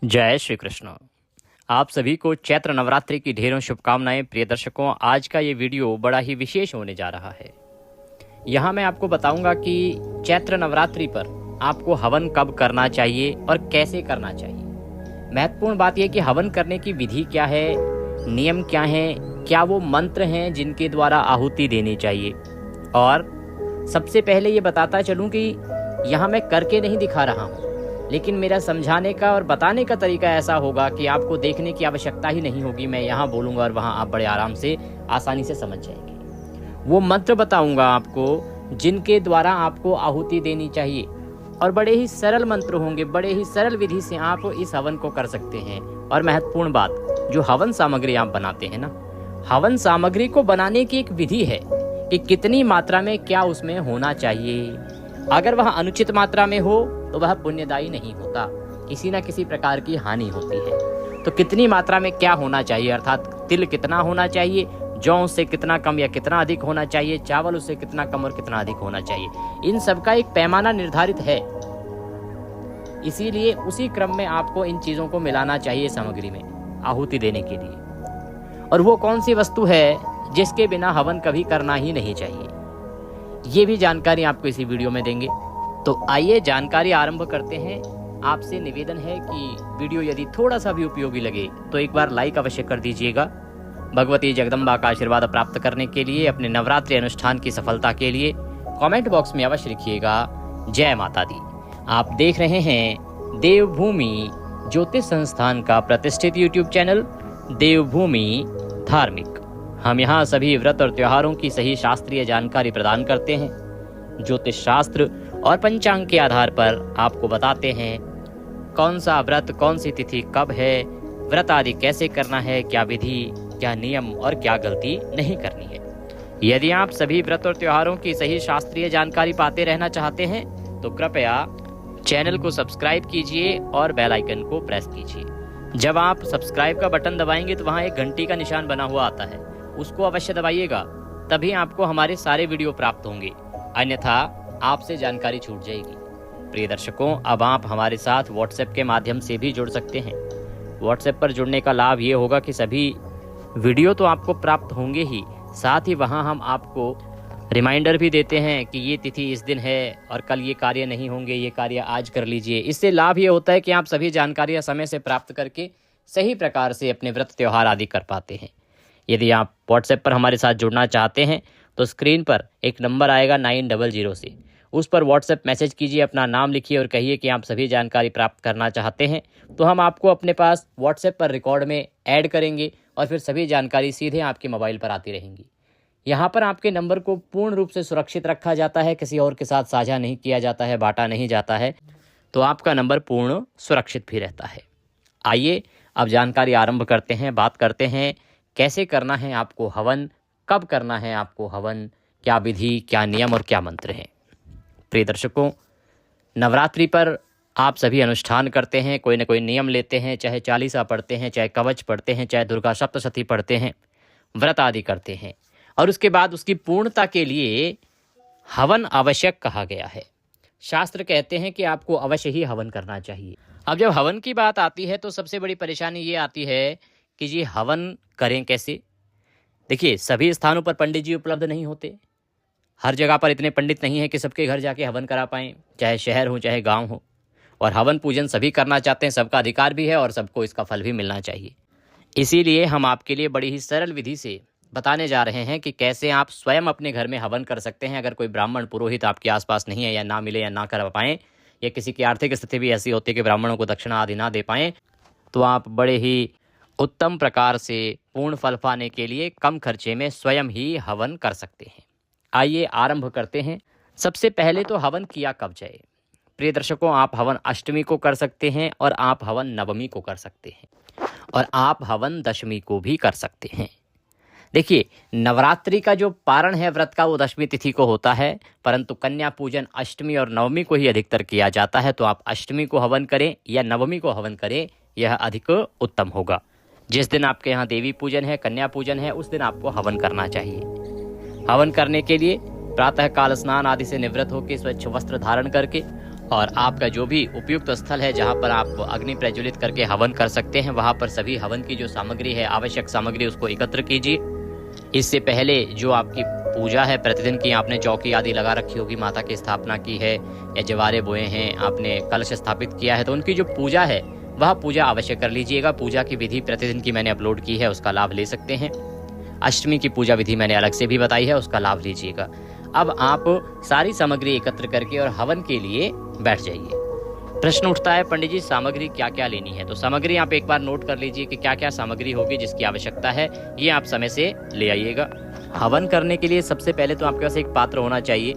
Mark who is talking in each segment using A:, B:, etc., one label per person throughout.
A: जय श्री कृष्ण। आप सभी को चैत्र नवरात्रि की ढेरों शुभकामनाएं। प्रिय दर्शकों, आज का ये वीडियो बड़ा ही विशेष होने जा रहा है। यहाँ मैं आपको बताऊंगा कि चैत्र नवरात्रि पर आपको हवन कब करना चाहिए और कैसे करना चाहिए। महत्वपूर्ण बात यह कि हवन करने की विधि क्या है, नियम क्या है, क्या वो मंत्र हैं जिनके द्वारा आहुति देनी चाहिए। और सबसे पहले ये बताता चलूँ कि यहाँ मैं करके नहीं दिखा रहा हूँ, लेकिन मेरा समझाने का और बताने का तरीका ऐसा होगा कि आपको देखने की आवश्यकता ही नहीं होगी। मैं यहाँ बोलूँगा और वहाँ आप बड़े आराम से आसानी से समझ जाएंगे। वो मंत्र बताऊँगा आपको जिनके द्वारा आपको आहुति देनी चाहिए, और बड़े ही सरल मंत्र होंगे। बड़े ही सरल विधि से आप इस हवन को कर सकते हैं। और महत्वपूर्ण बात, जो हवन सामग्री आप बनाते हैं ना, हवन सामग्री को बनाने की एक विधि है कि कितनी मात्रा में क्या उसमें होना चाहिए। अगर वह अनुचित मात्रा में हो तो वह पुण्यदायी नहीं होता, किसी न किसी प्रकार की हानि होती है। तो कितनी मात्रा में क्या होना चाहिए, अर्थात तिल कितना होना चाहिए, जौ उससे कितना कम या कितना अधिक होना चाहिए, चावल उससे कितना कम और कितना अधिक होना चाहिए, इन सब का एक पैमाना निर्धारित है। इसीलिए उसी क्रम में आपको इन चीज़ों को मिलाना चाहिए सामग्री में आहुति देने के लिए। और वो कौन सी वस्तु है जिसके बिना हवन कभी करना ही नहीं चाहिए, ये भी जानकारी आपको इसी वीडियो में देंगे। तो आइए जानकारी आरंभ करते हैं। आपसे निवेदन है कि वीडियो यदि थोड़ा सा भी उपयोगी लगे तो एक बार लाइक अवश्य कर दीजिएगा। भगवती जगदम्बा का आशीर्वाद प्राप्त करने के लिए, अपने नवरात्रि अनुष्ठान की सफलता के लिए कमेंट बॉक्स में अवश्य लिखिएगा जय माता दी। आप देख रहे हैं देवभूमि ज्योतिष संस्थान का प्रतिष्ठित यूट्यूब चैनल देवभूमि धार्मिक। हम यहाँ सभी व्रत और त्योहारों की सही शास्त्रीय जानकारी प्रदान करते हैं। ज्योतिष शास्त्र और पंचांग के आधार पर आपको बताते हैं कौन सा व्रत, कौन सी तिथि कब है, व्रत आदि कैसे करना है, क्या विधि, क्या नियम और क्या गलती नहीं करनी है। यदि आप सभी व्रत और त्योहारों की सही शास्त्रीय जानकारी पाते रहना चाहते हैं तो कृपया चैनल को सब्सक्राइब कीजिए और बेल आइकन को प्रेस कीजिए। जब आप सब्सक्राइब का बटन दबाएंगे तो वहाँ एक घंटी का निशान बना हुआ आता है, उसको अवश्य दबाइएगा, तभी आपको हमारे सारे वीडियो प्राप्त होंगे, अन्यथा आपसे जानकारी छूट जाएगी। प्रिय दर्शकों, अब आप हमारे साथ व्हाट्सएप के माध्यम से भी जुड़ सकते हैं। व्हाट्सएप पर जुड़ने का लाभ ये होगा कि सभी वीडियो तो आपको प्राप्त होंगे ही, साथ ही वहाँ हम आपको रिमाइंडर भी देते हैं कि ये तिथि इस दिन है और कल ये कार्य नहीं होंगे, ये कार्य आज कर लीजिए। इससे लाभ ये होता है कि आप सभी जानकारियाँ समय से प्राप्त करके सही प्रकार से अपने व्रत त्योहार आदि कर पाते हैं। यदि आप व्हाट्सएप पर हमारे साथ जुड़ना चाहते हैं तो स्क्रीन पर एक नंबर आएगा 900 से, उस पर व्हाट्सएप मैसेज कीजिए, अपना नाम लिखिए और कहिए कि आप सभी जानकारी प्राप्त करना चाहते हैं। तो हम आपको अपने पास व्हाट्सएप पर रिकॉर्ड में ऐड करेंगे और फिर सभी जानकारी सीधे आपके मोबाइल पर आती रहेंगी। यहाँ पर आपके नंबर को पूर्ण रूप से सुरक्षित रखा जाता है, किसी और के साथ साझा नहीं किया जाता है, बांटा नहीं जाता है, तो आपका नंबर पूर्ण सुरक्षित भी रहता है। आइए अब जानकारी आरंभ करते हैं। बात करते हैं कैसे करना है आपको हवन, कब करना है आपको हवन, क्या विधि, क्या नियम और क्या मंत्र हैं। प्रिय दर्शकों, नवरात्रि पर आप सभी अनुष्ठान करते हैं, कोई न कोई नियम लेते हैं, चाहे चालीसा पढ़ते हैं, चाहे कवच पढ़ते हैं, चाहे दुर्गा सप्तशती पढ़ते हैं, व्रत आदि करते हैं, और उसके बाद उसकी पूर्णता के लिए हवन आवश्यक कहा गया है। शास्त्र कहते हैं कि आपको अवश्य ही हवन करना चाहिए। अब जब हवन की बात आती है तो सबसे बड़ी परेशानी ये आती है कि जी हवन करें कैसे। देखिए, सभी स्थानों पर पंडित जी उपलब्ध नहीं होते, हर जगह पर इतने पंडित नहीं है कि सबके घर जाके हवन करा पाएँ, चाहे शहर हो चाहे गांव हो। और हवन पूजन सभी करना चाहते हैं, सबका अधिकार भी है और सबको इसका फल भी मिलना चाहिए। इसीलिए हम आपके लिए बड़ी ही सरल विधि से बताने जा रहे हैं कि कैसे आप स्वयं अपने घर में हवन कर सकते हैं। अगर कोई ब्राह्मण पुरोहित आपके आसपास नहीं है, या ना मिले या ना कर पाएँ, या किसी की आर्थिक स्थिति भी ऐसी होती है कि ब्राह्मणों को दक्षिणा आदि ना दे पाएँ, तो आप बड़े ही उत्तम प्रकार से पूर्ण फल पाने के लिए कम खर्चे में स्वयं ही हवन कर सकते हैं। आइए आरंभ करते हैं। सबसे पहले तो हवन किया कब जाए। प्रिय दर्शकों, आप हवन अष्टमी को कर सकते हैं, और आप हवन नवमी को कर सकते हैं, और आप हवन दशमी को भी कर सकते हैं। देखिए, नवरात्रि का जो पारण है व्रत का, वो दशमी तिथि को होता है, परंतु कन्या पूजन अष्टमी और नवमी को ही अधिकतर किया जाता है। तो आप अष्टमी को हवन करें या नवमी को हवन करें, यह अधिक उत्तम होगा। जिस दिन आपके यहाँ देवी पूजन है, कन्या पूजन है, उस दिन आपको हवन करना चाहिए। हवन करने के लिए प्रातः काल स्नान आदि से निवृत्त होकर स्वच्छ वस्त्र धारण करके और आपका जो भी उपयुक्त स्थल है जहाँ पर आप अग्नि प्रज्वलित करके हवन कर सकते हैं, वहाँ पर सभी हवन की जो सामग्री है, आवश्यक सामग्री, उसको एकत्र कीजिए। इससे पहले जो आपकी पूजा है प्रतिदिन की, आपने चौकी आदि लगा रखी होगी, माता की स्थापना की है या जवारे बोए हैं, आपने कलश स्थापित किया है, तो उनकी जो पूजा है वह पूजा अवश्य कर लीजिएगा। पूजा की विधि प्रतिदिन की मैंने अपलोड की है, उसका लाभ ले सकते हैं। अष्टमी की पूजा विधि मैंने अलग से भी बताई है, उसका लाभ लीजिएगा। अब आप सारी सामग्री एकत्र करके और हवन के लिए बैठ जाइए। प्रश्न उठता है, पंडित जी सामग्री क्या क्या लेनी है? तो सामग्री आप एक बार नोट कर लीजिए कि क्या क्या सामग्री होगी जिसकी आवश्यकता है, ये आप समय से ले आइएगा। हवन करने के लिए सबसे पहले तो आपके पास एक पात्र होना चाहिए,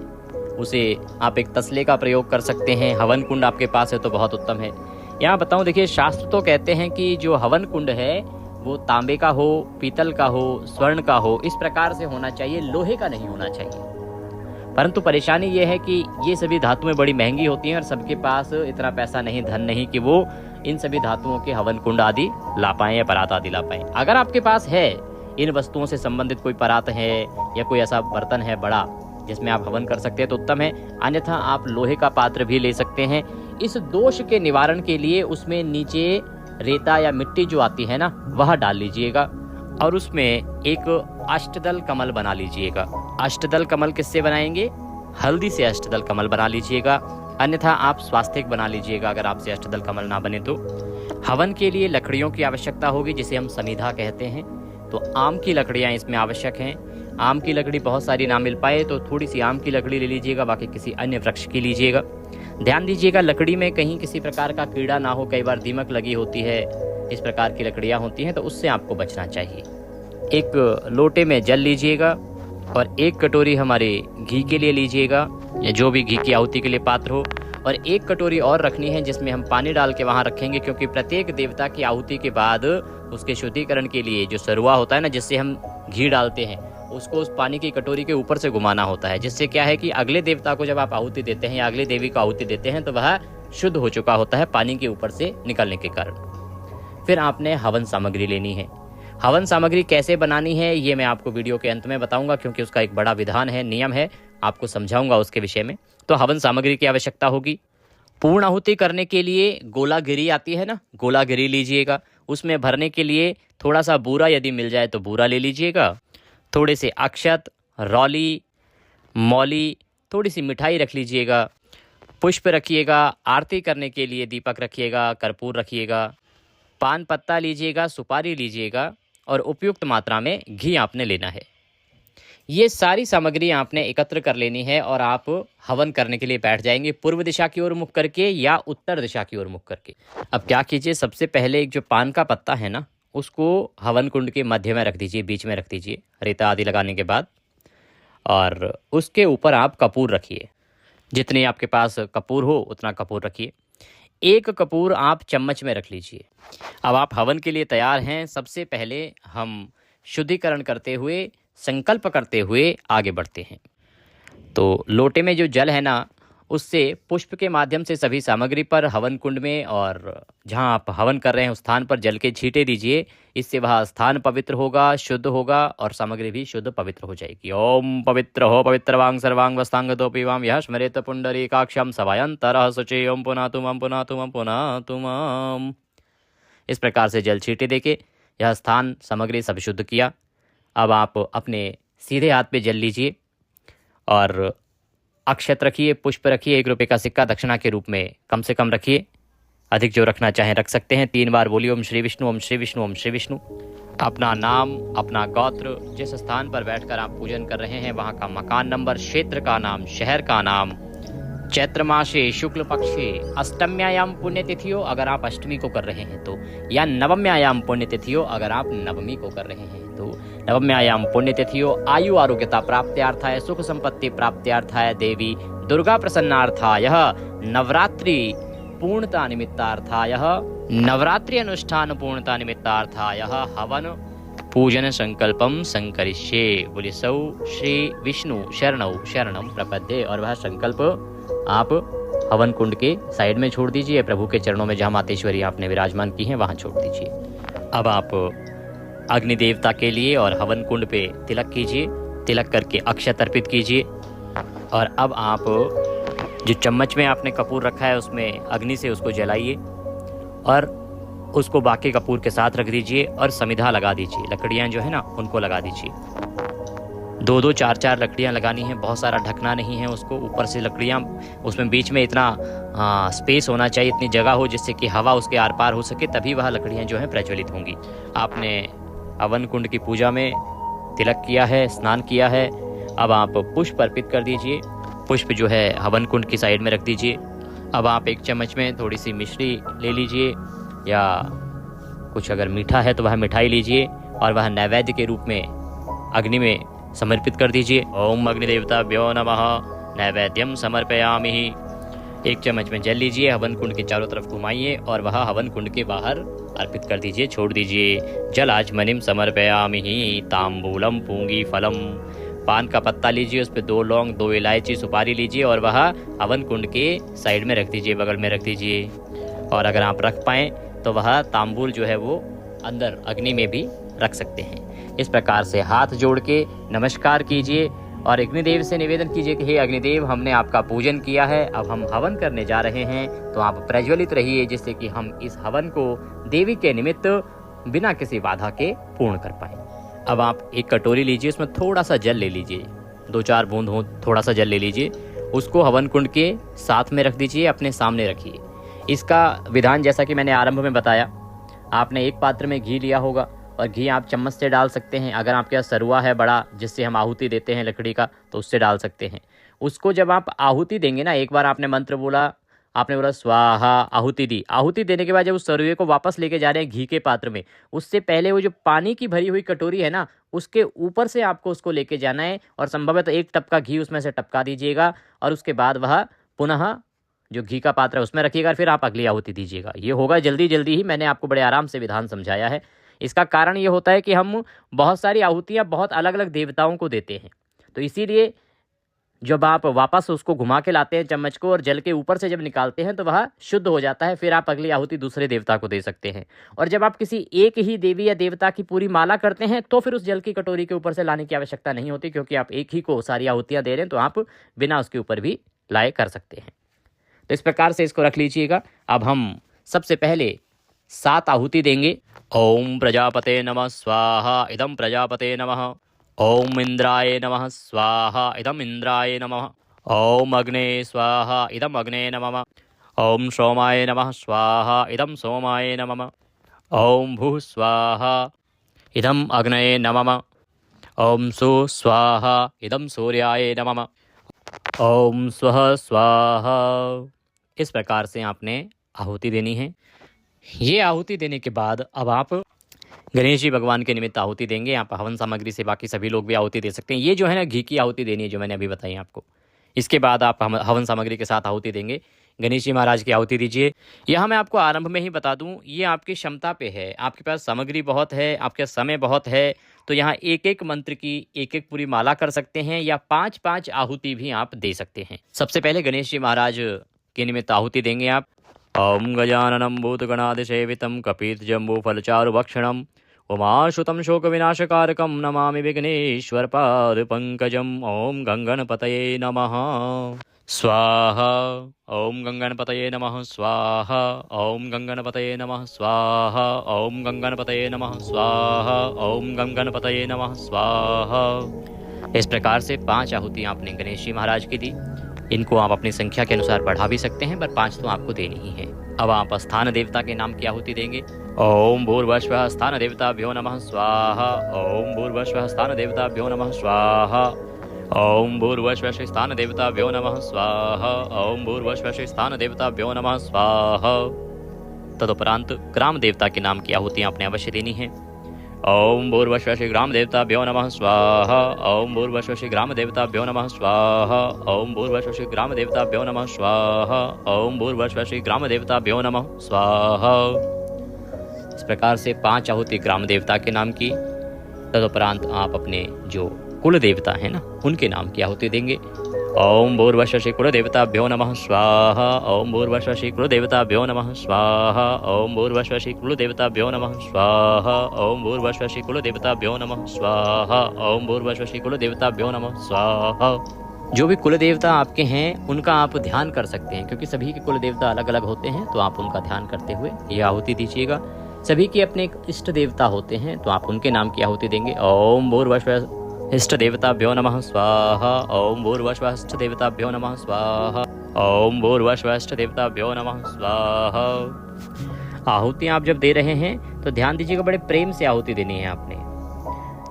A: उसे आप एक तसले का प्रयोग कर सकते हैं। हवन कुंड आपके पास है तो बहुत उत्तम है। यहाँ बताऊँ, देखिए शास्त्र तो कहते हैं कि जो हवन कुंड है वो तांबे का हो, पीतल का हो, स्वर्ण का हो, इस प्रकार से होना चाहिए, लोहे का नहीं होना चाहिए। परंतु परेशानी ये है कि ये सभी धातुएं बड़ी महंगी होती हैं और सबके पास इतना पैसा नहीं, धन नहीं कि वो इन सभी धातुओं के हवन कुंड आदि ला पाएं या परात आदि ला पाएं। अगर आपके पास है इन वस्तुओं से संबंधित कोई परात है या कोई ऐसा बर्तन है बड़ा जिसमें आप हवन कर सकते हैं तो उत्तम है, अन्यथा आप लोहे का पात्र भी ले सकते हैं। इस दोष के निवारण के लिए उसमें नीचे रेता या मिट्टी जो आती है ना, वह डाल लीजिएगा और उसमें एक अष्टदल कमल बना लीजिएगा। अष्टदल कमल किससे बनाएंगे? हल्दी से अष्टदल कमल बना लीजिएगा, अन्यथा आप स्वास्तिक बना लीजिएगा अगर आपसे अष्टदल कमल ना बने तो। हवन के लिए लकड़ियों की आवश्यकता होगी, जिसे हम समिधा कहते हैं। तो आम की लकड़ियाँ इसमें आवश्यक हैं। आम की लकड़ी बहुत सारी ना मिल पाए तो थोड़ी सी आम की लकड़ी ले लीजिएगा, बाकी किसी अन्य वृक्ष की लीजिएगा। ध्यान दीजिएगा लकड़ी में कहीं किसी प्रकार का कीड़ा ना हो, कई बार दीमक लगी होती है, इस प्रकार की लकड़ियाँ होती हैं, तो उससे आपको बचना चाहिए। एक लोटे में जल लीजिएगा और एक कटोरी हमारे घी के लिए लीजिएगा, या जो भी घी की आहुति के लिए पात्र हो, और एक कटोरी और रखनी है जिसमें हम पानी डाल के वहाँ रखेंगे, क्योंकि प्रत्येक देवता की आहुति के बाद उसके शुद्धिकरण के लिए जो सरुआ होता है ना, जिससे हम घी डालते हैं, उसको उस पानी की कटोरी के ऊपर से घुमाना होता है, जिससे क्या है कि अगले देवता को जब आप आहुति देते हैं या अगले देवी को आहुति देते हैं तो वह शुद्ध हो चुका होता है पानी के ऊपर से निकलने के कारण। फिर आपने हवन सामग्री लेनी है। हवन सामग्री कैसे बनानी है ये मैं आपको वीडियो के अंत में बताऊंगा, क्योंकि उसका एक बड़ा विधान है, नियम है, आपको समझाऊंगा उसके विषय में। तो हवन सामग्री की आवश्यकता होगी। पूर्ण आहुति करने के लिए गोलागिरी आती है ना, गोलागिरी लीजिएगा। उसमें भरने के लिए थोड़ा सा बूरा यदि मिल जाए तो बूरा ले लीजिएगा, थोड़े से अक्षत, रौली, मौली, थोड़ी सी मिठाई रख लीजिएगा, पुष्प रखिएगा, आरती करने के लिए दीपक रखिएगा, कर्पूर रखिएगा, पान पत्ता लीजिएगा, सुपारी लीजिएगा और उपयुक्त मात्रा में घी आपने लेना है। ये सारी सामग्री आपने एकत्र कर लेनी है और आप हवन करने के लिए बैठ जाएंगे, पूर्व दिशा की ओर मुख करके या उत्तर दिशा की ओर मुख करके। अब क्या कीजिए, सबसे पहले एक जो पान का पत्ता है ना, उसको हवन कुंड के मध्य में रख दीजिए, बीच में रख दीजिए रेता आदि लगाने के बाद, और उसके ऊपर आप कपूर रखिए। जितने आपके पास कपूर हो उतना कपूर रखिए। एक कपूर आप चम्मच में रख लीजिए। अब आप हवन के लिए तैयार हैं। सबसे पहले हम शुद्धिकरण करते हुए, संकल्प करते हुए आगे बढ़ते हैं। तो लोटे में जो जल है ना, उससे पुष्प के माध्यम से सभी सामग्री पर, हवन कुंड में और जहां आप हवन कर रहे हैं उस स्थान पर जल के छींटे दीजिए। इससे वह स्थान पवित्र होगा, शुद्ध होगा और सामग्री भी शुद्ध पवित्र हो जाएगी। ओम पवित्र हो पवित्रवांग सर्वांग वस्तांगतोपि वाम यह स्मरेत पुंडरीकाक्षं सवायंतरः शुचि ओम पुनातुम। इस प्रकार से जल छींटे देके यह स्थान सामग्री सब शुद्ध किया। अब आप अपने सीधे हाथ पे जल लीजिए और अक्षत रखिए, पुष्प रखिए, 1 रुपये का सिक्का दक्षिणा के रूप में कम से कम रखिए, अधिक जो रखना चाहें रख सकते हैं। 3 बार बोलिए ओम श्री विष्णु, ओम श्री विष्णु, ओम श्री विष्णु। अपना नाम, अपना गोत्र, जिस स्थान पर बैठकर आप पूजन कर रहे हैं वहाँ का मकान नंबर, क्षेत्र का नाम, शहर का नाम, चैत्र मासे शुक्ल पक्षे अष्टम्यायाम पुण्यतिथि हो अगर आप अष्टमी को कर रहे हैं तो, या नवम्यायाम पुण्यतिथि हो अगर आप नवमी को कर रहे हैं तो। नवम्यायाम पुण्यतिथि हो आयु आरोग्यता प्राप्त्यार्थाय, सुख संपत्ति प्राप्त्यार्थाय, देवी दुर्गा प्रसन्नार्थाय, नवरात्रि पूर्णता निमित्तार्थाय, नवरात्रि अनुष्ठान पूर्णता निमित्तार्थाय हवन पूजन संकल्पम संकरिष्ये। बोले सौ श्री विष्णु शरणौ शरणम प्रपद्ये। और वह संकल्प आप हवन कुंड के साइड में छोड़ दीजिए, प्रभु के चरणों में जहाँ मातेश्वरी आपने विराजमान की हैं वहाँ छोड़ दीजिए। अब आप अग्नि देवता के लिए और हवन कुंड पे तिलक कीजिए, तिलक करके अक्षत अर्पित कीजिए। और अब आप जो चम्मच में आपने कपूर रखा है उसमें अग्नि से उसको जलाइए और उसको बाकी कपूर के साथ रख दीजिए और समिधा लगा दीजिए। लकड़ियाँ जो है ना उनको लगा दीजिए। 2-2 4-4 लकड़ियाँ लगानी है, बहुत सारा ढकना नहीं है उसको। ऊपर से लकड़ियाँ, उसमें बीच में इतना स्पेस होना चाहिए, इतनी जगह हो जिससे कि हवा उसके आर पार हो सके, तभी वह लकड़ियाँ जो हैं प्रज्वलित होंगी। आपने हवन कुंड की पूजा में तिलक किया है, स्नान किया है। अब आप पुष्प अर्पित कर दीजिए। पुष्प जो है हवन कुंड की साइड में रख दीजिए। अब आप एक चम्मच में थोड़ी सी मिश्री ले लीजिए या कुछ अगर मीठा है तो वह मिठाई लीजिए और वह नैवेद्य के रूप में अग्नि में समर्पित कर दीजिए। ओम अग्निदेवताभ्यो नमः नैवेद्यम समर्पयामि। एक चम्मच में जल लीजिए, हवन कुंड के चारों तरफ घुमाइए और वह हवन कुंड के बाहर अर्पित कर दीजिए, छोड़ दीजिए। जलाचमनिम समर्पयामि तांबूलम पूंगी फलम। पान का पत्ता लीजिए, उस पर 2 लौंग, 2 इलायची, सुपारी लीजिए और वह हवन कुंड के साइड में रख दीजिए, बगल में रख दीजिए। और अगर आप रख पाएँ तो वह तांबूल जो है वो अंदर अग्नि में भी रख सकते हैं। इस प्रकार से हाथ जोड़ के नमस्कार कीजिए और अग्निदेव से निवेदन कीजिए कि हे अग्निदेव, हमने आपका पूजन किया है, अब हम हवन करने जा रहे हैं, तो आप प्रज्वलित रहिए जिससे कि हम इस हवन को देवी के निमित्त बिना किसी बाधा के पूर्ण कर पाएं। अब आप एक कटोरी लीजिए, उसमें थोड़ा सा जल ले लीजिए, 2-4 बूंद हो, थोड़ा सा जल ले लीजिए, उसको हवन कुंड के साथ में रख दीजिए, अपने सामने रखिए। इसका विधान जैसा कि मैंने आरंभ में बताया, आपने एक पात्र में घी लिया होगा और घी आप चम्मच से डाल सकते हैं। अगर आपके पास सरुआ है बड़ा जिससे हम आहुति देते हैं लकड़ी का, तो उससे डाल सकते हैं। उसको जब आप आहुति देंगे ना, एक बार आपने मंत्र बोला, आपने बोला स्वाहा, आहुति दी। आहुति देने के बाद जब उस सरुए को वापस लेके जा रहे हैं घी के पात्र में, उससे पहले वो जो पानी की भरी हुई कटोरी है ना, उसके ऊपर से आपको उसको लेके जाना है और संभवतः 1 टपका घी उसमें से टपका दीजिएगा और उसके बाद वह पुनः जो घी का पात्र है उसमें रखिएगा, फिर आप अगली आहुति दीजिएगा। ये होगा जल्दी जल्दी ही, मैंने आपको बड़े आराम से विधान समझाया है। इसका कारण ये होता है कि हम बहुत सारी आहुतियाँ बहुत अलग अलग देवताओं को देते हैं, तो इसीलिए जब आप वापस उसको घुमा के लाते हैं चम्मच को और जल के ऊपर से जब निकालते हैं तो वह शुद्ध हो जाता है, फिर आप अगली आहुति दूसरे देवता को दे सकते हैं। और जब आप किसी एक ही देवी या देवता की पूरी माला करते हैं तो फिर उस जल की कटोरी के ऊपर से लाने की आवश्यकता नहीं होती, क्योंकि आप एक ही को सारी आहुतियाँ दे रहे हैं, तो आप बिना उसके ऊपर भी लाए कर सकते हैं। तो इस प्रकार से इसको रख लीजिएगा। अब हम सबसे पहले 7 आहुति देंगे। ओम प्रजापते नमः स्वाहा इदं प्रजापते नमः। ओम इंद्राय नमः स्वाहा इदं इंद्राय नमः। ओम अग्ने स्वाहा इदं अग्ने नमः। ओम सोमाय नमः स्वाहा इदं सोमाय नमः। ओम भूः स्वाहा इदं अग्नये नमः। ओम सु स्वाहा इदं सूर्याय नमः। ओम स्वः स्वाहा। इस प्रकार से आपने आहुति देनी है। ये आहुति देने के बाद अब आप गणेश जी भगवान के निमित्त आहुति देंगे। आप हवन सामग्री से बाकी सभी लोग भी आहुति दे सकते हैं। ये जो है ना घी की आहुति देनी है जो मैंने अभी बताई आपको। इसके बाद आप हवन सामग्री के साथ आहुति देंगे। गणेश जी महाराज की आहुति दीजिए। यहाँ मैं आपको आरंभ में ही बता दूँ, ये आपकी क्षमता पे है। आपके पास सामग्री बहुत है, आपके समय बहुत है, तो यहाँ एक एक मंत्र की एक एक पूरी माला कर सकते हैं या 5-5 आहुति भी आप दे सकते हैं। सबसे पहले गणेश जी महाराज के निमित्त आहुति देंगे आप। ओम गजाननं भूतगणादिसेवितं कपितजम्बूफलचारुभक्षणं उमाश्रुतं शोकविनाशकारकं नमामि विघ्नेश्वरपादपङ्कजम्। ओम गंगणपतये नमः स्वाहा। ओम गंगणपतये नमः स्वाहा। ओम गंगणपतये नमः स्वाहा। ओम गंगणपतये नमः स्वाहा। ओम गंगणपतये नमः स्वाहा। इस प्रकार से 5 आहुतियाँ आपने गणेश जी महाराज की दी। इनको आप अपनी संख्या के अनुसार बढ़ा भी सकते हैं, पर 5 तो आपको देनी ही है। अब आप स्थान देवता के नाम की आहुति देंगे। ओम भूर्भुवस्वः स्थान देवताभ्यो नमः स्वाहा। ओम भूर्भुवस्वः स्थान देवताभ्यो नमः स्वाहा। ओम भूर्भुवस्वः स्थान देवताभ्यो नमः स्वाहा। ओम भूर्भुवस्वः स्थान देवताभ्यो नमः स्वाहा। तदुपरांत ग्राम देवता के नाम की आहुतियाँ आपने अवश्य देनी है। ओम भूर्भुवस्वः ग्राम देवताभ्यो नमः स्वाहा। ओम भूर्भुवस्वः ग्राम देवताभ्यो नमः स्वाहा। ओम भूर्भुवस्वः ग्राम देवताभ्यो नमः स्वाहा। ओम भूर्भुवस्वः ग्राम देवताभ्यो नमः स्वाहा। इस प्रकार से 5 आहुति ग्राम देवता के नाम की। तदुपरांत आप अपने जो कुल देवता है ना, उनके नाम की आहुति देंगे। ओम भूर्भुवस्वः कुल देवताभ्यो नमः स्वाहा। ओम भूर्भुवस्वः कुल देवताभ्यो नमः स्वाहा। ओम भूर्भुवस्वः कुल देवताभ्यो नमः स्वाहा। ओम भूर्भुवस्वः कुल देवताभ्यो नमः स्वाहा। ओम भूर्भुवस्वः कुल देवताभ्यो नमः स्वाहा। जो भी कुल देवता आपके हैं उनका आप ध्यान कर सकते हैं, क्योंकि सभी के कुल देवता अलग अलग होते हैं, तो आप उनका ध्यान करते हुए ये आहुति दीजिएगा। सभी के अपने एक इष्ट देवता होते हैं, तो आप उनके नाम की आहुति देंगे। ओम भूर्भुवः इष्ट देवताभ्यो नमः स्वाहा। ओम भूर्भुवः इष्ट देवताभ्यो नमः स्वाहा। ओम भूर्भुवः इष्ट देवताभ्यो नमः स्वाहा। आहुतियाँ आप जब दे रहे हैं तो ध्यान दीजिएगा, बड़े प्रेम से आहुति देनी है आपने।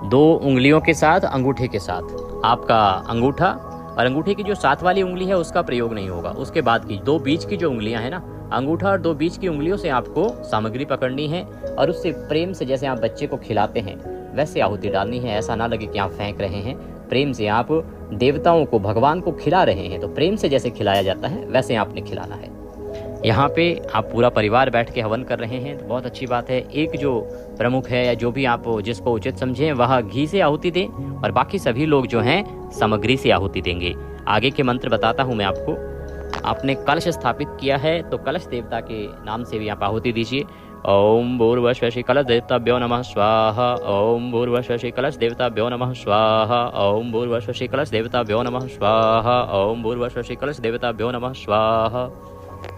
A: 2 उंगलियों के साथ, अंगूठे के साथ। आपका अंगूठा और अंगूठे की जो साथ वाली उंगली है उसका प्रयोग नहीं होगा। उसके बाद की 2 बीच की जो उंगलियां हैं ना, अंगूठा और 2 बीच की उंगलियों से आपको सामग्री पकड़नी है और उससे प्रेम से, जैसे आप बच्चे को खिलाते हैं वैसे आहुति डालनी है। ऐसा ना लगे कि आप फेंक रहे हैं, प्रेम से आप देवताओं को, भगवान को खिला रहे हैं। तो प्रेम से जैसे खिलाया जाता है वैसे आपने खिलाना है। यहाँ पे आप पूरा परिवार बैठ के हवन कर रहे हैं तो बहुत अच्छी बात है। एक जो प्रमुख है या जो भी आप जिसको उचित समझें वह घी से आहुति दें और बाकी सभी लोग जो हैं सामग्री से आहुति देंगे। आगे के मंत्र बताता हूँ मैं आपको। आपने कलश स्थापित किया है तो कलश देवता के नाम से भी आप आहुति दीजिए। ओम भूर्भुवः कलश देवताभ्यो नमः स्वाहा। ओम भूर्भुवः कलश देवताभ्यो नमः स्वाहा। ओम भूर्भुवः कलश देवताभ्यो नमः स्वाहा। ओम भूर्भुवः कलश देवताभ्यो नमः स्वाहा।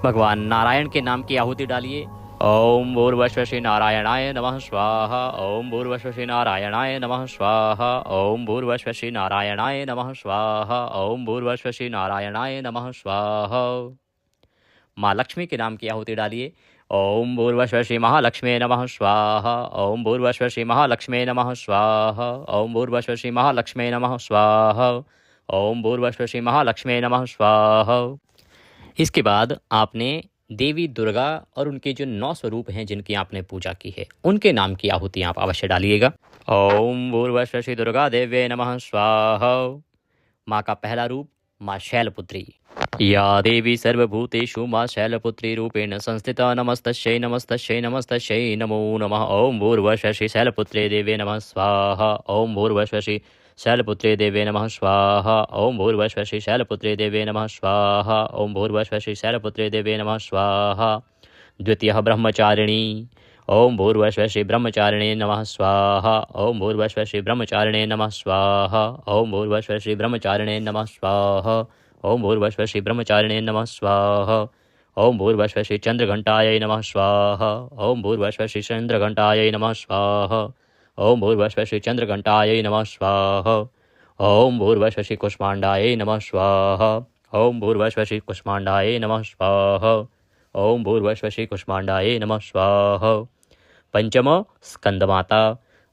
A: भगवान नारायण के नाम की आहुति डालिए। ओम भूर्भुवः नारायणाय नमः स्वाहा। ओम भूर्भुवः नारायणाय नमः स्वाहा। ओम भूर्भुवः नारायणाय नमः स्वाहा। ओम भूर्भुवः नारायणाय नमः स्वाहा। माँ लक्ष्मी के नाम की आहुति डालिए। ओम भूर्भुवः महालक्ष्मी नमः स्वाहा। ओम भूर्भुवः महालक्ष्मी नमः स्वाहा। ओम भूर्भुवः महालक्ष्मी नमः स्वाहा। ओम भूर्भुवः महालक्ष्मी नमः स्वाहा। इसके बाद आपने देवी दुर्गा और उनके जो 9 स्वरूप हैं जिनकी आपने पूजा की है उनके नाम की आहुति आप अवश्य डालिएगा। ओम भूर्भुवः दुर्गा देव्ये नमः स्वाहा। माँ का पहला रूप माँ शैलपुत्री। या देवी सर्वभूतेषु माँ शैलपुत्री रूपेण संस्थिता। नमस्तस्यै नमस्तस्यै नमस्तस्यै नमो नमः। ओम भूर्भुवः शैलपुत्रे देव्ये नमः स्वाहा। ओम भूर्भुवः शैलपुत्रे देवे नमः स्वाहा। ओम भूर्भुवः शैलपुत्रे देवे नमः स्वाहा। ओम भूर्भुवः शैलपुत्रे देवे नमः स्वाहा। द्वितीयः ब्रह्मचारिणी। ओम भूर्भुवः ब्रह्मचारिणे नमः स्वाहा। ओम भूर्भुवः ब्रह्मचारिणे नमः स्वाहा। ओम भूर्भुवः ब्रह्मचारिणे नमः स्वाहा। ओम भूर्भुवः ब्रह्मचारिणे नमः स्वाहा। ओम भूर्भुवः चंद्रघंटायै नमः स्वाहा। ओम भूर्भुवः चंद्रघंटायै नमः स्वाहा। ओम भूर्भुवः चंद्रघंटायै नमः स्वाहा। ओम भूर्भुवः कुष्मांडायै नमः स्वाहा। ओम भूर्भुवः कुष्मांडायै नमः स्वाहा। ओम भूर्भुवः कुष्मांडायै नमः स्वाहा। पंचम स्कंदमाता।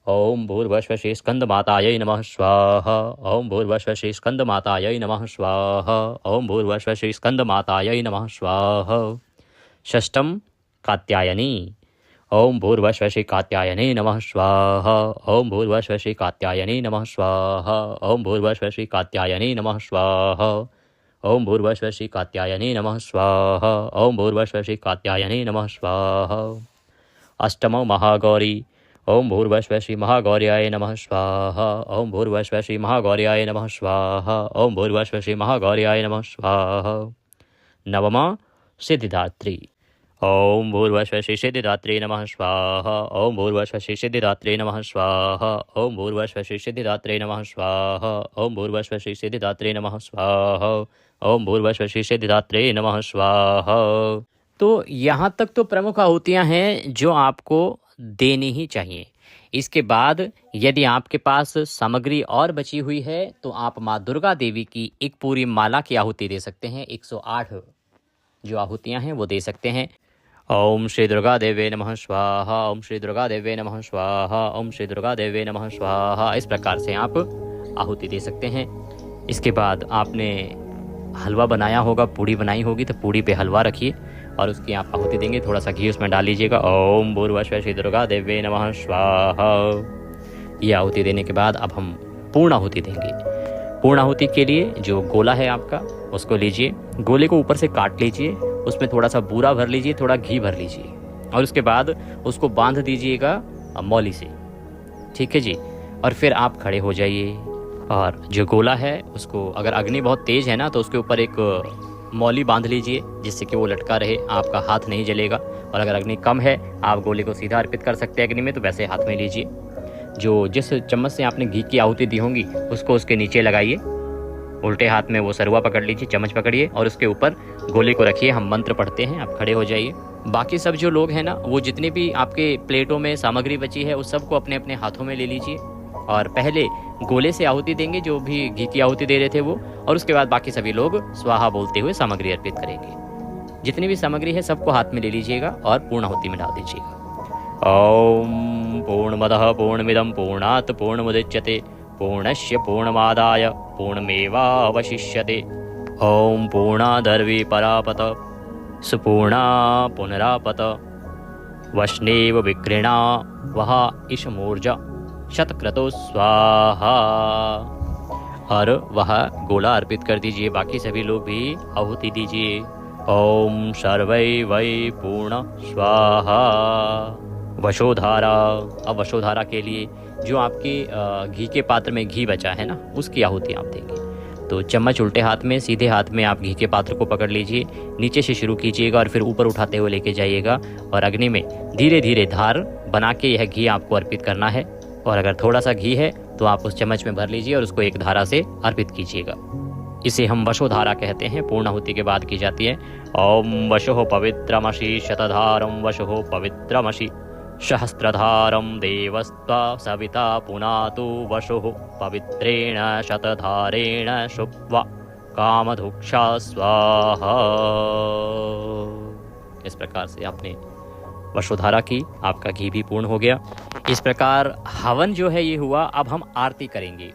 A: ओम भूर्भुवः स्कंदमातायै नमः स्वाहा। ओम भूर्भुवः स्कंदमातायै नमः स्वाहा। ओम भूर्भुवः स्कंदमातायै नमः स्वाहा। षष्ठम कात्यायनी। ओम भूर्भुवः कात्यायने नमः स्वाहा। ओम भूर्भुवः कात्यायने नमः स्वाहा। ओम भूर्भुवः कात्यायने नमः स्वाहा। ओम भूर्भुवः कात्यायने नमः स्वाहा। ओम भूर्भुवः कात्यायने नमः स्वाहा। अष्टमो महागौरी। ओम भूर्भुवः महागौर्याय नमः स्वाहा। ओम भूर्भुवः महागौर्याय नमः स्वाहा। ओम भूर्भुवः महागौर्याय नमः स्वाहा। नवमा सिद्धिदात्री। ओम भूर्भुवः सिद्धिदात्रे नमः स्वाहा। ओम भूर्भुवः सिद्धिदात्रे नमः स्वाहा। ओम भूर्भुवः सिद्धिदात्रे नमः स्वाहा। ओम भूर्भुवः सिद्धिदात्रे नमः स्वाहा। ओम भूर्भुवः सिद्धिदात्रे नमः स्वाहा। तो यहाँ तक तो प्रमुख आहुतियाँ हैं जो आपको देनी ही चाहिए। इसके बाद यदि आपके पास सामग्री और बची हुई है तो आप माँ दुर्गा देवी की एक पूरी माला की आहुति दे सकते हैं। 108 जो आहुतियाँ हैं वो दे सकते हैं। ओम श्री दुर्गा देवे नमः स्वाहा। ओम श्री दुर्गा देवे नमः स्वाहा। ओम श्री दुर्गा देवे नमः स्वाहा। इस प्रकार से आप आहुति दे सकते हैं। इसके बाद आपने हलवा बनाया होगा, पूड़ी बनाई होगी, तो पूड़ी पे हलवा रखिए और उसकी आप आहुति देंगे। थोड़ा सा घी उसमें डाल लीजिएगा। ओम भूर्भुवः दुर्गा देवे नमः स्वाहा। ये आहुति देने के बाद अब हम पूर्ण आहुति देंगे। पूर्ण आहुति के लिए जो गोला है आपका उसको लीजिए, गोले को ऊपर से काट लीजिए, उसमें थोड़ा सा बूरा भर लीजिए, थोड़ा घी भर लीजिए और उसके बाद उसको बांध दीजिएगा मौली से। ठीक है जी। और फिर आप खड़े हो जाइए और जो गोला है उसको, अगर अग्नि बहुत तेज है ना तो उसके ऊपर एक मौली बांध लीजिए जिससे कि वो लटका रहे, आपका हाथ नहीं जलेगा। और अगर अग्नि कम है आप गोले को सीधा अर्पित कर सकते हैं अग्नि में, तो वैसे हाथ में लीजिए। जो जिस चम्मच से आपने घी की आहुति दी होंगी उसको उसके नीचे लगाइए उल्टे हाथ में वो सरुआ पकड़ लीजिए, चम्मच पकड़िए और उसके ऊपर गोले को रखिए। हम मंत्र पढ़ते हैं, आप खड़े हो जाइए। बाकी सब जो लोग हैं ना, वो जितने भी आपके प्लेटों में सामग्री बची है उस सबको अपने अपने हाथों में ले लीजिए और पहले गोले से आहुति देंगे, जो भी घी की आहुति दे रहे थे वो, और उसके बाद बाकी सभी लोग स्वाहा बोलते हुए सामग्री अर्पित करेंगे। जितनी भी सामग्री है सबको हाथ में ले लीजिएगा और पूर्णाहुति में डाल दीजिएगा। ओम पूर्णमदः पूर्णमिदं पूर्णात् पूर्णमुदच्यते पूर्णस्य पूर्णमादाय पूर्णमेवावशिष्यते। ओम पूर्णादर्वी परापत सुपूर्णा पुनरापत वष्णेव विक्रीणा वह ईशमूर्जा शतक्रतो स्वाहा। और वह गोला अर्पित कर दीजिए। बाकी सभी लोग भी आहुति दीजिए। ओम सर्वै वै पूर्ण स्वाहा। वशोधारा। अब वशोधारा के लिए जो आपके घी के पात्र में घी बचा है ना, उसकी आहुति आप देंगे। तो चम्मच उल्टे हाथ में, सीधे हाथ में आप घी के पात्र को पकड़ लीजिए, नीचे से शुरू कीजिएगा और फिर ऊपर उठाते हुए लेके जाइएगा और अग्नि में धीरे धीरे धार बना के यह घी आपको अर्पित करना है। और अगर थोड़ा सा घी है तो आप उस चम्मच में भर लीजिए और उसको एक धारा से अर्पित कीजिएगा। इसे हम वशोधारा कहते हैं। पूर्णाहुति के बाद की जाती है। ओम वशो पवित्रमसि शतधारम वशो पवित्रमसि सहस्त्रधारम देवस्त्वा सविता पुनातु वशो पवित्रेण शतधारेण शुक्वा कामधुक्षा स्वाहा। इस प्रकार से आपने वशोधारा की, आपका घी भी पूर्ण हो गया। इस प्रकार हवन जो है ये हुआ। अब हम आरती करेंगे।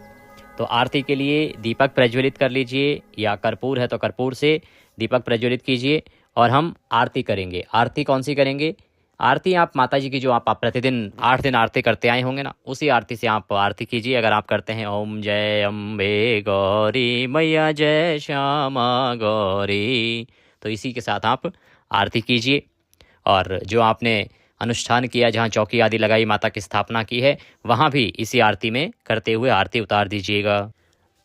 A: तो आरती के लिए दीपक प्रज्वलित कर लीजिए, या कर्पूर है तो कर्पूर से दीपक प्रज्वलित कीजिए और हम आरती करेंगे। आरती कौन सी करेंगे? आरती आप माता जी की जो आप प्रतिदिन 8 दिन आरती करते आए होंगे ना, उसी आरती से आप आरती कीजिए। अगर आप करते हैं ओम जय अम्बे गौरी मैया जय श्यामा गौरी, तो इसी के साथ आप आरती कीजिए। और जो आपने अनुष्ठान किया, जहाँ चौकी आदि लगाई, माता की स्थापना की है, वहाँ भी इसी आरती में करते हुए आरती उतार दीजिएगा।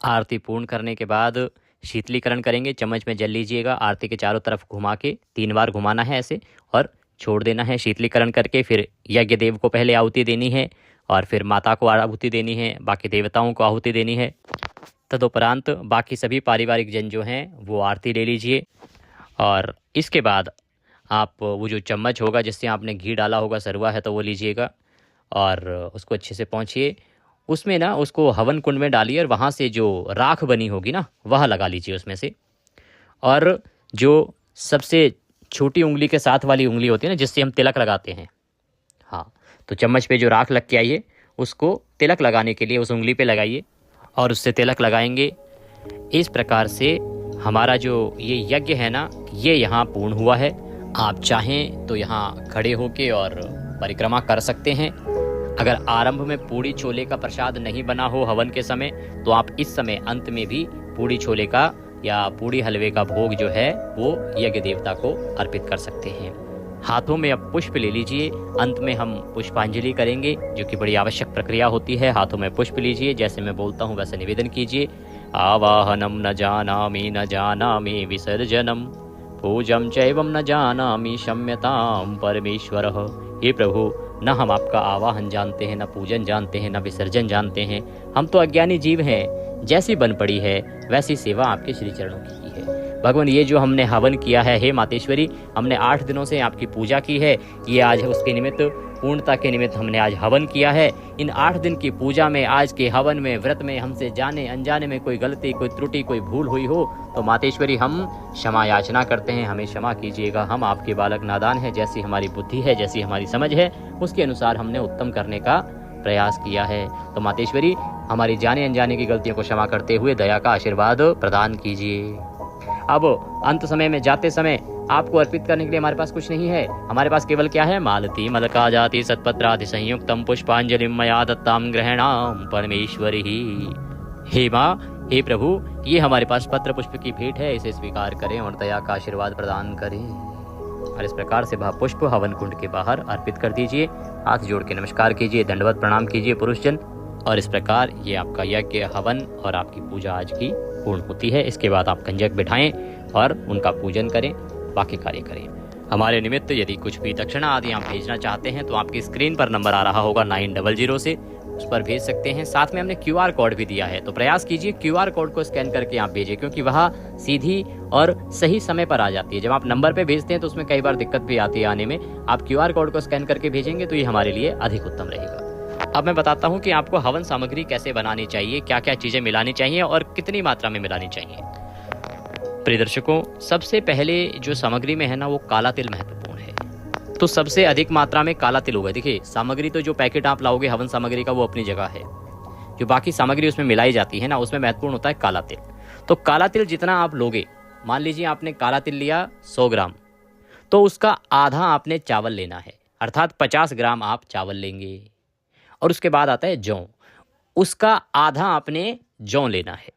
A: आरती पूर्ण करने के बाद शीतलीकरण करेंगे। चम्मच में जल लीजिएगा, आरती के चारों तरफ घुमा के 3 बार घुमाना है ऐसे और छोड़ देना है। शीतलीकरण करके फिर यज्ञ देव को पहले आहुति देनी है और फिर माता को आहुति देनी है, बाकी देवताओं को आहुति देनी है। तदुपरांत बाकी सभी पारिवारिक जन जो हैं वो आरती ले लीजिए। और इसके बाद आप वो जो चम्मच होगा जिससे आपने घी डाला होगा, सरुआ है तो वो लीजिएगा और उसको अच्छे से पहुँचिए। उसमें ना उसको हवन कुंड में डालिए और वहाँ से जो राख बनी होगी ना, वह लगा लीजिए उसमें से। और जो सबसे छोटी उंगली के साथ वाली उंगली होती है ना, जिससे हम तिलक लगाते हैं, हाँ, तो चम्मच पे जो राख लग के आई है उसको तिलक लगाने के लिए उस उंगली पे लगाइए और उससे तिलक लगाएंगे। इस प्रकार से हमारा जो ये यज्ञ है ना, ये यहाँ पूर्ण हुआ है। आप चाहें तो यहाँ खड़े होके और परिक्रमा कर सकते हैं। अगर आरंभ में पूड़ी छोले का प्रसाद नहीं बना हो हवन के समय, तो आप इस समय अंत में भी पूड़ी छोले का या पूड़ी हलवे का भोग जो है वो यज्ञ देवता को अर्पित कर सकते हैं। हाथों में अब पुष्प ले लीजिए। अंत में हम पुष्पांजलि करेंगे, जो कि बड़ी आवश्यक प्रक्रिया होती है। हाथों में पुष्प लीजिए, जैसे मैं बोलता हूँ वैसे निवेदन कीजिए। आवाहनम न जानामि विसर्जनम पूजम चैवम न जानामि क्षम्यताम परमेश्वरः। हे प्रभु, न हम आपका आवाहन जानते हैं, न पूजन जानते हैं, न विसर्जन जानते हैं। हम तो अज्ञानी जीव हैं। जैसी बन पड़ी है वैसी सेवा आपके श्री चरणों की है। भगवान, ये जो हमने हवन किया है, हे मातेश्वरी, हमने 8 दिनों से आपकी पूजा की है। ये आज उसके निमित्त, पूर्णता के निमित्त हमने आज हवन किया है। इन 8 दिन की पूजा में, आज के हवन में, व्रत में हमसे जाने अनजाने में कोई गलती, कोई त्रुटि, कोई भूल हुई हो तो मातेश्वरी हम क्षमा याचना करते हैं, हमें क्षमा कीजिएगा। हम आपके बालक नादान हैं। जैसी हमारी बुद्धि है, जैसी हमारी समझ है, उसके अनुसार हमने उत्तम करने का प्रयास किया है। तो मातेश्वरी, हमारी जाने अनजाने की गलतियों को क्षमा करते हुए दया का आशीर्वाद प्रदान कीजिए। अब अंत समय में जाते समय आपको अर्पित करने के लिए हमारे पास कुछ नहीं है। हमारे पास केवल क्या है? मालती मलका जाति सत्पत्रादि संयुक्तम पुष्पांजलिम मया दत्ताम ग्रहणाम परमेश्वरी। हे माँ, हे प्रभु, ये हमारे पास पत्र पुष्प की भेंट है, इसे स्वीकार करें और दया का आशीर्वाद प्रदान करें। और इस प्रकार से वह पुष्प हवन कुंड के बाहर अर्पित कर दीजिए। हाथ जोड़ के नमस्कार कीजिए, दंडवत प्रणाम कीजिए पुरुषजन। और इस प्रकार ये आपका यज्ञ, हवन और आपकी पूजा आज की पूर्ण होती है। इसके बाद आप कंजक बिठाएं और उनका पूजन करें, बाकी कार्य करें। हमारे निमित्त यदि कुछ भी दक्षिणा आदि आप भेजना चाहते हैं तो आपकी स्क्रीन पर नंबर आ रहा होगा 900 से उस पर भेज सकते हैं। साथ में हमने QR कोड भी दिया है, तो प्रयास कीजिए QR कोड को स्कैन करके आप भेजें, क्योंकि वह सीधी और सही समय पर आ जाती है। जब आप नंबर पे भेजते हैं तो उसमें कई बार दिक्कत भी आती है आने में। आप QR कोड को स्कैन करके भेजेंगे तो ये हमारे लिए अधिक उत्तम रहेगा। अब मैं बताता हूँ कि आपको हवन सामग्री कैसे बनानी चाहिए, क्या क्या चीज़ें मिलानी चाहिए और कितनी मात्रा में मिलानी चाहिए। प्रिय दर्शकों, सबसे पहले जो सामग्री में है ना, वो काला तिल महत्वपूर्ण है। तो सबसे अधिक मात्रा में काला तिल होगा। देखिए, सामग्री तो जो पैकेट आप लाओगे हवन सामग्री का वो अपनी जगह है, जो बाकी सामग्री उसमें मिलाई जाती है ना, उसमें महत्वपूर्ण होता है काला तिल। तो काला तिल जितना आप लोगे, मान लीजिए आपने काला तिल लिया 100 ग्राम, तो उसका आधा आपने चावल लेना है, अर्थात 50 ग्राम आप चावल लेंगे। और उसके बाद आता है जौ, उसका आधा आपने जौ लेना है।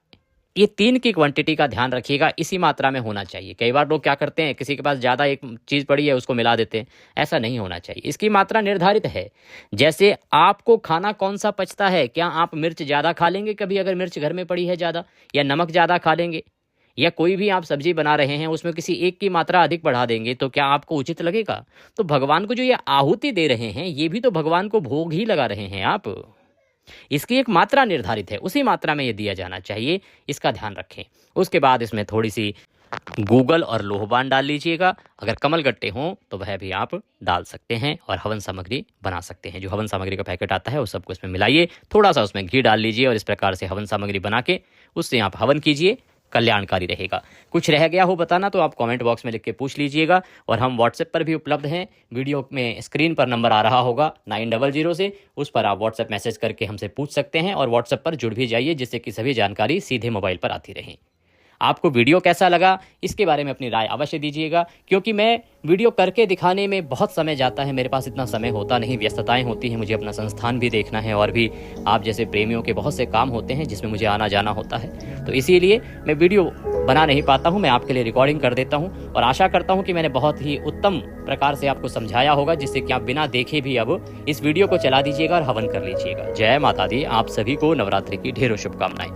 A: ये 3 की क्वांटिटी का ध्यान रखिएगा, इसी मात्रा में होना चाहिए। कई बार लोग क्या करते हैं, किसी के पास ज़्यादा एक चीज़ पड़ी है उसको मिला देते हैं, ऐसा नहीं होना चाहिए। इसकी मात्रा निर्धारित है। जैसे आपको खाना कौन सा पचता है, क्या आप मिर्च ज़्यादा खा लेंगे कभी अगर मिर्च घर में पड़ी है ज़्यादा, या नमक ज़्यादा खा लेंगे, या कोई भी आप सब्जी बना रहे हैं उसमें किसी एक की मात्रा अधिक बढ़ा देंगे, तो क्या आपको उचित लगेगा? तो भगवान को जो ये आहुति दे रहे हैं, ये भी तो भगवान को भोग ही लगा रहे हैं आप। इसकी एक मात्रा निर्धारित है, उसी मात्रा में ये दिया जाना चाहिए, इसका ध्यान रखें। उसके बाद इसमें थोड़ी सी गूगल और लोहबान डाल लीजिएगा। अगर कमलगट्टे हों तो वह भी आप डाल सकते हैं और हवन सामग्री बना सकते हैं। जो हवन सामग्री का पैकेट आता है उस सबको इसमें मिलाइए, थोड़ा सा उसमें घी डाल लीजिए और इस प्रकार से हवन सामग्री बना के उससे आप हवन कीजिए, कल्याणकारी रहेगा। कुछ रह गया हो बताना तो आप कमेंट बॉक्स में लिख के पूछ लीजिएगा। और हम व्हाट्सएप पर भी उपलब्ध हैं। वीडियो में स्क्रीन पर नंबर आ रहा होगा 900 से, उस पर आप व्हाट्सएप मैसेज करके हमसे पूछ सकते हैं और व्हाट्सएप पर जुड़ भी जाइए, जिससे कि सभी जानकारी सीधे मोबाइल पर आती रहे। आपको वीडियो कैसा लगा इसके बारे में अपनी राय अवश्य दीजिएगा, क्योंकि मैं वीडियो करके दिखाने में बहुत समय जाता है, मेरे पास इतना समय होता नहीं, व्यस्तताएं होती हैं, मुझे अपना संस्थान भी देखना है और भी आप जैसे प्रेमियों के बहुत से काम होते हैं जिसमें मुझे आना जाना होता है। तो इसीलिए मैं वीडियो बना नहीं पाता हूं, मैं आपके लिए रिकॉर्डिंग कर देता हूं और आशा करता हूं कि मैंने बहुत ही उत्तम प्रकार से आपको समझाया होगा, जिससे कि आप बिना देखे भी अब इस वीडियो को चला दीजिएगा और हवन कर लीजिएगा। जय माता दी। आप सभी को नवरात्रि की ढेरों शुभकामनाएं।